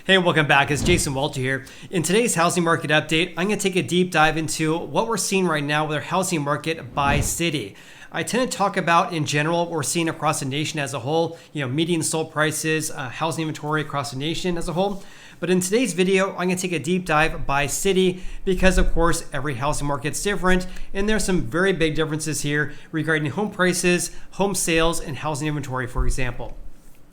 Hey, welcome back. It's Jason Walter here. In today's housing market update, I'm going to take a deep dive into what we're seeing right now with our housing market by city. I tend to talk about, in general, what we're seeing across the nation as a whole, median sold prices, housing inventory across the nation as a whole. But in today's video, I'm going to take a deep dive by city because, of course, every housing market's different. And there's some very big differences here regarding home prices, home sales, and housing inventory, for example.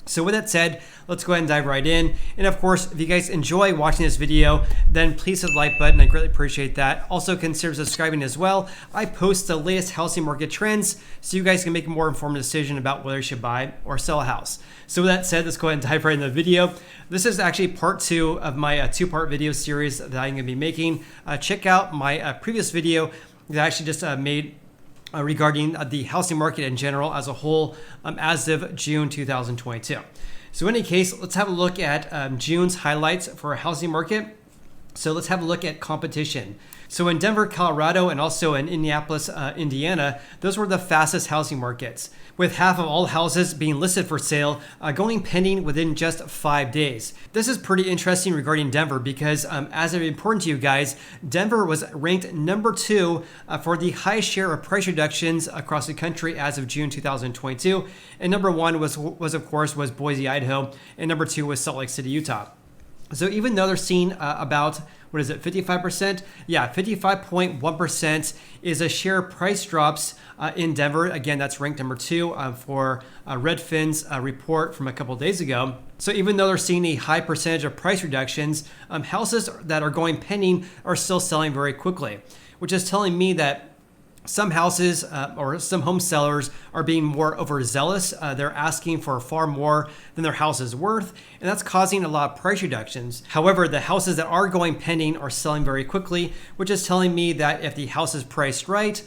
So with that said, let's go ahead and dive right in. And of course, if you guys enjoy watching this video, then please hit the like button. I greatly appreciate that. Also consider subscribing as well. I post the latest housing market trends so you guys can make a more informed decision about whether you should buy or sell a house. So with that said, let's go ahead and dive right into the video. This is actually part 2 of my two-part video series that I'm going to be making. Check out my previous video that I actually just made regarding the housing market in general as a whole as of June 2022. So in any case, let's have a look at June's highlights for a housing market. So let's have a look at competition. So in Denver, Colorado, and also in Indianapolis, Indiana, those were the fastest housing markets, with half of all houses being listed for sale going pending within just 5 days. This is pretty interesting regarding Denver because as I've reported to you guys, Denver was ranked number 2 for the highest share of price reductions across the country as of June 2022. And number 1 was of course Boise, Idaho, and number 2 was Salt Lake City, Utah. So even though they're seeing about, 55%? Yeah, 55.1% is a share price drops in Denver. Again, that's ranked number 2 for Redfin's report from a couple of days ago. So even though they're seeing a high percentage of price reductions, houses that are going pending are still selling very quickly, which is telling me that some houses or some home sellers are being more overzealous. They're asking for far more than their house is worth, and that's causing a lot of price reductions. However, the houses that are going pending are selling very quickly, which is telling me that if the house is priced right,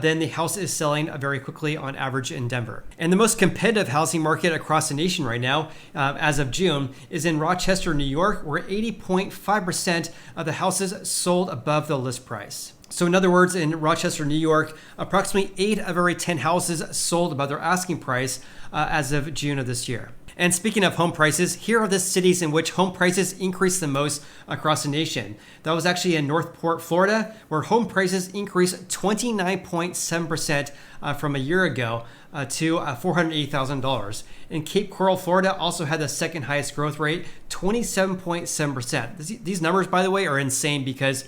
then the house is selling very quickly on average in Denver. And the most competitive housing market across the nation right now, as of June, is in Rochester, New York, where 80.5% of the houses sold above the list price. So in other words, in Rochester, New York, approximately 8 of every 10 houses sold above their asking price as of June of this year. And speaking of home prices, here are the cities in which home prices increased the most across the nation. That was actually in Northport, Florida, where home prices increased 29.7% from a year ago to $480,000. And Cape Coral, Florida also had the second highest growth rate, 27.7%. These numbers, by the way, are insane because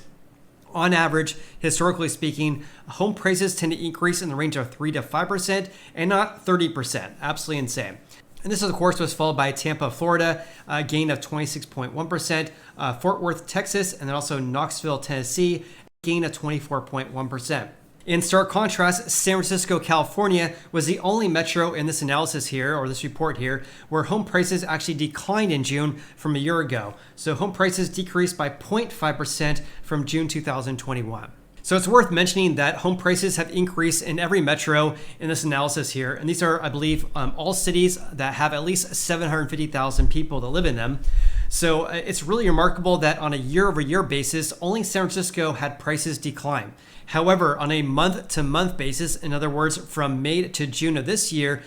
on average, historically speaking, home prices tend to increase in the range of 3 to 5% and not 30%. Absolutely insane. And this, of course, was followed by Tampa, Florida, a gain of 26.1%, Fort Worth, Texas, and then also Knoxville, Tennessee, a gain of 24.1%. In stark contrast, San Francisco, California was the only metro in this analysis here, or this report here, where home prices actually declined in June from a year ago. So home prices decreased by 0.5% from June 2021. So it's worth mentioning that home prices have increased in every metro in this analysis here. And these are, I believe, all cities that have at least 750,000 people that live in them. So it's really remarkable that on a year-over-year basis, only San Francisco had prices decline. However, on a month-to-month basis, in other words, from May to June of this year,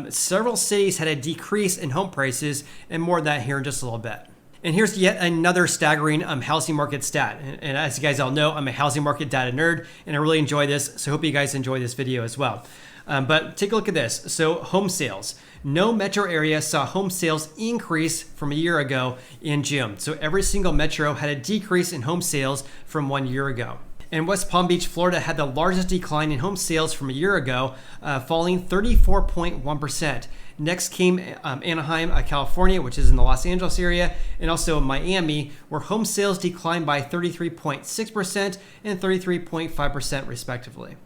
several cities had a decrease in home prices, and more of that here in just a little bit. And here's yet another staggering housing market stat. And as you guys all know, I'm a housing market data nerd, and I really enjoy this. So I hope you guys enjoy this video as well. But take a look at this. So home sales. No metro area saw home sales increase from a year ago in June. So every single metro had a decrease in home sales from 1 year ago. And West Palm Beach, Florida had the largest decline in home sales from a year ago, falling 34.1%. Next came Anaheim, California, which is in the Los Angeles area, and also Miami, where home sales declined by 33.6% and 33.5% respectively.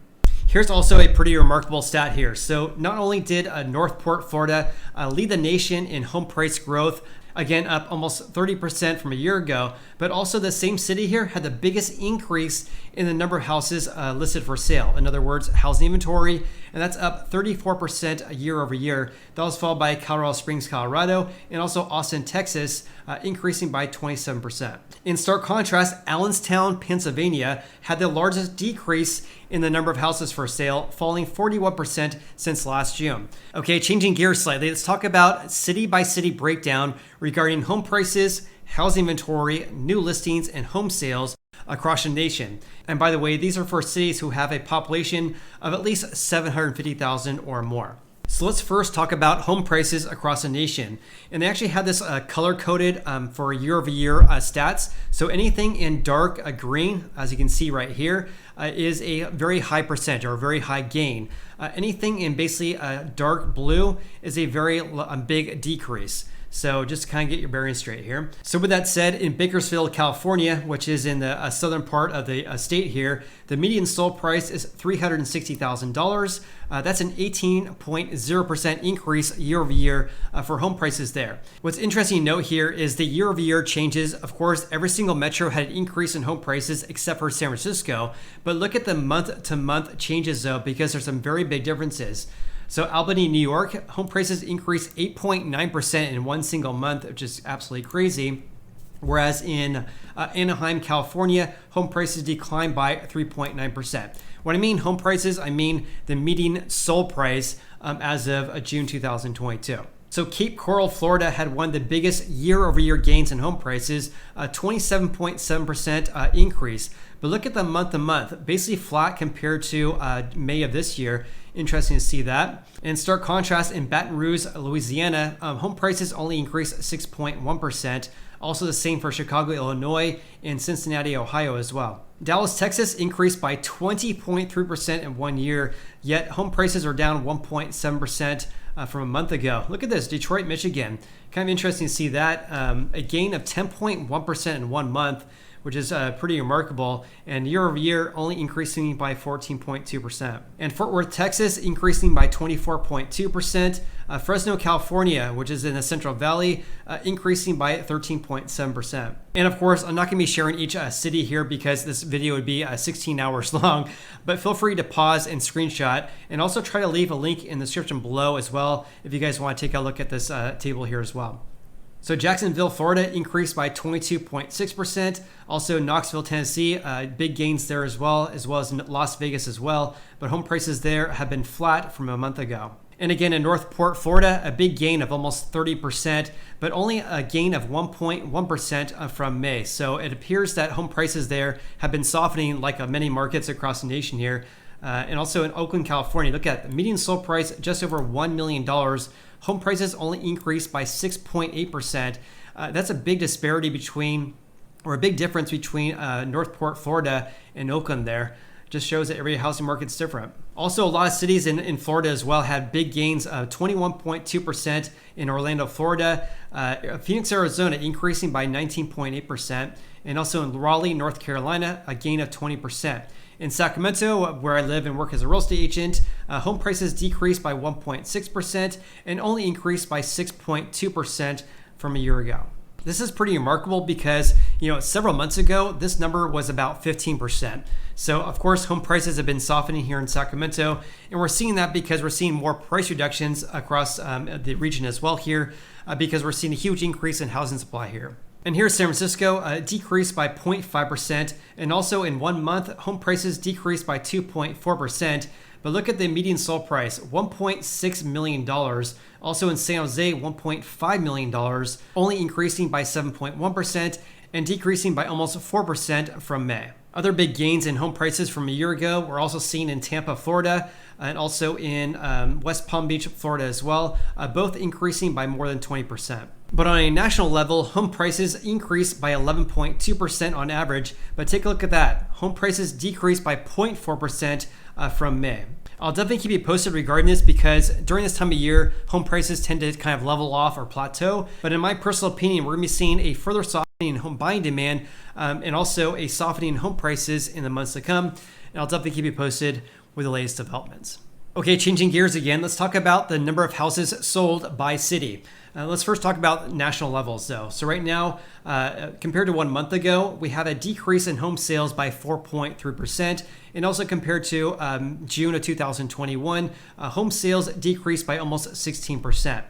Here's also a pretty remarkable stat here. So not only did Northport, Florida lead the nation in home price growth, again up almost 30% from a year ago, but also the same city here had the biggest increase in the number of houses listed for sale. In other words, housing inventory, and that's up 34% year over year. That was followed by Colorado Springs, Colorado, and also Austin, Texas, increasing by 27%. In stark contrast, Allenstown, Pennsylvania had the largest decrease in the number of houses for sale, falling 41% since last June. Okay, changing gears slightly, let's talk about city by city breakdown regarding home prices, housing inventory, new listings, and home sales across the nation. And by the way, these are for cities who have a population of at least 750,000 or more. So let's first talk about home prices across the nation. And they actually had this color-coded for year-over-year stats. So anything in dark green, as you can see right here, is a very high percent or a very high gain. Anything in basically dark blue is a very big decrease. So just to kind of get your bearings straight here. So with that said, in Bakersfield, California, which is in the southern part of the state here, the median sold price is $360,000. That's an 18.0% increase year over year for home prices there. What's interesting to note here is the year over year changes. Of course, every single metro had an increase in home prices except for San Francisco. But look at the month to month changes though, because there's some very big differences. So Albany, New York, home prices increased 8.9% in one single month, which is absolutely crazy. Whereas in Anaheim, California, home prices declined by 3.9%. When I mean home prices, I mean the median sold price as of June 2022. So Cape Coral, Florida had one of the biggest year-over-year gains in home prices, a 27.7% increase. But look at the month-to-month, basically flat compared to May of this year. Interesting to see that. In stark contrast, in Baton Rouge, Louisiana, home prices only increased 6.1%. Also the same for Chicago, Illinois, and Cincinnati, Ohio as well. Dallas, Texas increased by 20.3% in 1 year, yet home prices are down 1.7% from a month ago. Look at this, Detroit, Michigan. Kind of interesting to see that. A gain of 10.1% in 1 month, which is pretty remarkable, and year over year only increasing by 14.2%. And Fort Worth, Texas increasing by 24.2%. Fresno, California, which is in the Central Valley, increasing by 13.7%. And of course, I'm not gonna be sharing each city here because this video would be 16 hours long, but feel free to pause and screenshot, and also try to leave a link in the description below as well if you guys wanna take a look at this table here as well. So Jacksonville, Florida increased by 22.6%. Also Knoxville, Tennessee, big gains there as well as Las Vegas as well. But home prices there have been flat from a month ago. And again, in Northport, Florida, a big gain of almost 30%, but only a gain of 1.1% from May. So it appears that home prices there have been softening like many markets across the nation here. And also in Oakland, California, look at the median sold price just over $1 million. Home prices only increased by 6.8%. That's a big disparity between, or a big difference between Northport, Florida and Oakland there. Just shows that every housing market's different. Also, a lot of cities in Florida as well had big gains of 21.2% in Orlando, Florida. Phoenix, Arizona increasing by 19.8%. And also in Raleigh, North Carolina, a gain of 20%. In Sacramento, where I live and work as a real estate agent, home prices decreased by 1.6% and only increased by 6.2% from a year ago. This is pretty remarkable because, several months ago, this number was about 15%. So of course, home prices have been softening here in Sacramento, and we're seeing that because we're seeing more price reductions across the region as well here, because we're seeing a huge increase in housing supply here. And here's San Francisco, decreased by 0.5%. And also in 1 month, home prices decreased by 2.4%. But look at the median sold price, $1.6 million. Also in San Jose, $1.5 million, only increasing by 7.1% and decreasing by almost 4% from May. Other big gains in home prices from a year ago were also seen in Tampa, Florida, and also in West Palm Beach, Florida as well, both increasing by more than 20%. But on a national level, home prices increased by 11.2% on average. But take a look at that. Home prices decreased by 0.4% from May. I'll definitely keep you posted regarding this because during this time of year, home prices tend to kind of level off or plateau. But in my personal opinion, we're going to be seeing a further softening in home buying demand and also a softening in home prices in the months to come. And I'll definitely keep you posted with the latest developments. Okay, changing gears again, let's talk about the number of houses sold by city. Let's first talk about national levels though. So right now, compared to 1 month ago, we have a decrease in home sales by 4.3%. And also compared to June of 2021, home sales decreased by almost 16%.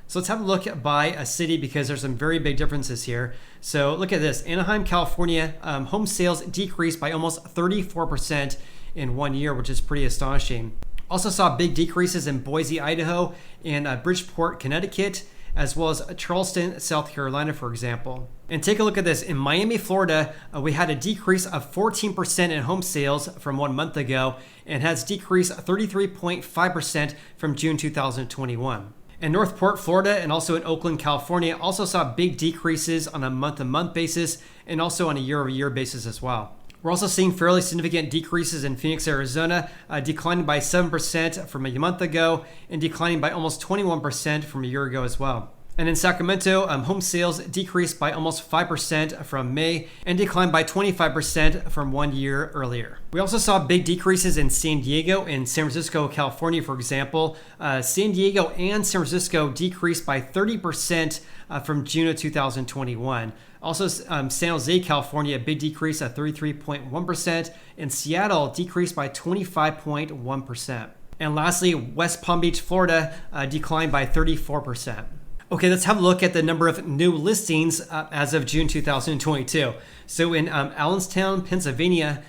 So let's have a look by a city because there's some very big differences here. So look at this, Anaheim, California, home sales decreased by almost 34% in 1 year, which is pretty astonishing. Also saw big decreases in Boise, Idaho, and Bridgeport, Connecticut. as well as Charleston, South Carolina, for example. And take a look at this. In Miami, Florida, we had a decrease of 14% in home sales from 1 month ago and has decreased 33.5% from June 2021. In Northport, Florida, and also in Oakland, California, also saw big decreases on a month-to-month basis and also on a year-over-year basis as well. We're also seeing fairly significant decreases in Phoenix, Arizona, declining by 7% from a month ago and declining by almost 21% from a year ago as well. And in Sacramento, home sales decreased by almost 5% from May and declined by 25% from 1 year earlier. We also saw big decreases in San Diego and San Francisco, California, for example. San Diego and San Francisco decreased by 30% from June of 2021. Also, San Jose, California, a big decrease at 33.1%, and Seattle decreased by 25.1%. And lastly, West Palm Beach, Florida, declined by 34%. Okay, let's have a look at the number of new listings as of June 2022. So in Allenstown, Pennsylvania,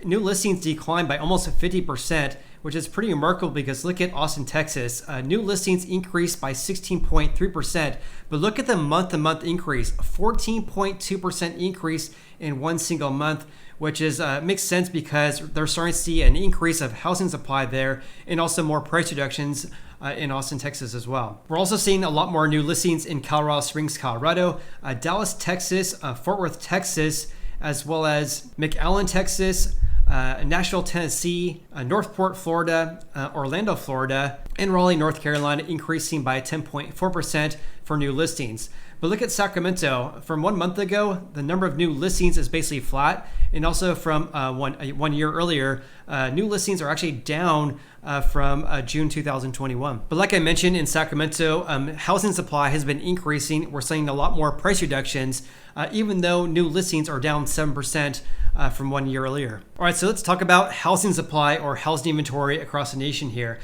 new listings declined by almost 50%, which is pretty remarkable because look at Austin, Texas. New listings increased by 16.3%, but look at the month-to-month increase, 14.2% increase in one single month, which is makes sense because they're starting to see an increase of housing supply there and also more price reductions in Austin, Texas as well. We're also seeing a lot more new listings in Colorado Springs, Colorado, Dallas, Texas, Fort Worth, Texas, as well as McAllen, Texas, Nashville, Tennessee, Northport, Florida, Orlando, Florida, and Raleigh, North Carolina, increasing by 10.4% for new listings. But look at Sacramento. From 1 month ago, the number of new listings is basically flat. And also from one year earlier, new listings are actually down from June 2021. But like I mentioned, in Sacramento, housing supply has been increasing. We're seeing a lot more price reductions, even though new listings are down 7% from 1 year earlier. All right, so let's talk about housing supply or housing inventory across the nation here.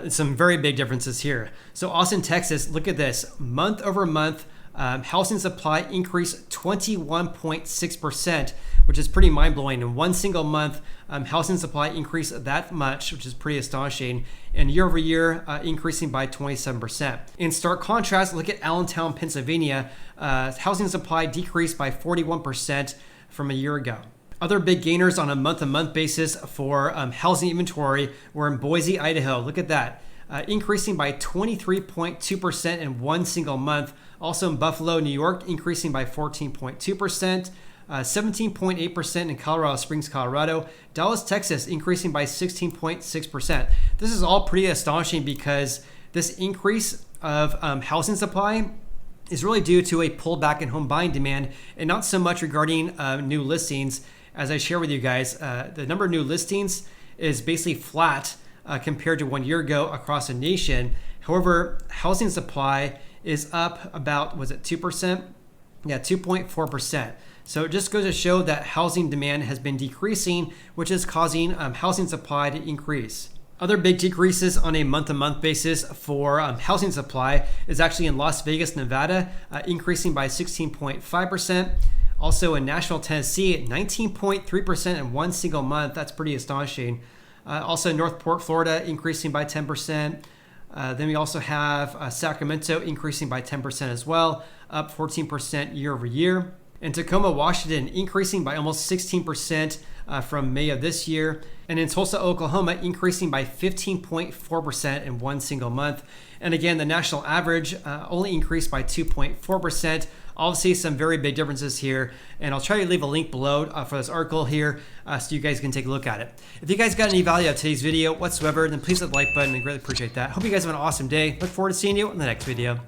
Some very big differences here. So Austin, Texas, look at this. Month over month, housing supply increased 21.6%, which is pretty mind-blowing. In one single month, housing supply increased that much, which is pretty astonishing, and year over year increasing by 27%. In stark contrast, look at Allentown, Pennsylvania. Housing supply decreased by 41% from a year ago. Other big gainers on a month-to-month basis for housing inventory were in Boise, Idaho. Look at that. Increasing by 23.2% in one single month. Also in Buffalo, New York, increasing by 14.2%. 17.8% in Colorado Springs, Colorado. Dallas, Texas, increasing by 16.6%. This is all pretty astonishing because this increase of housing supply is really due to a pullback in home buying demand and not so much regarding new listings. As I share with you guys, the number of new listings is basically flat compared to 1 year ago across the nation. However, housing supply is up about, was it 2%? Yeah, 2.4%. So it just goes to show that housing demand has been decreasing, which is causing housing supply to increase. Other big decreases on a month-to-month basis for housing supply is actually in Las Vegas, Nevada, increasing by 16.5%. Also in Nashville, Tennessee, 19.3% in one single month. That's pretty astonishing. Also in Northport, Florida, increasing by 10%. Then we also have Sacramento increasing by 10% as well, up 14% year over year. In Tacoma, Washington, increasing by almost 16% from May of this year. And in Tulsa, Oklahoma, increasing by 15.4% in one single month. And again, the national average only increased by 2.4%. Obviously, some very big differences here. And I'll try to leave a link below for this article here so you guys can take a look at it. If you guys got any value out of today's video whatsoever, then please hit the like button. I greatly appreciate that. Hope you guys have an awesome day. Look forward to seeing you in the next video.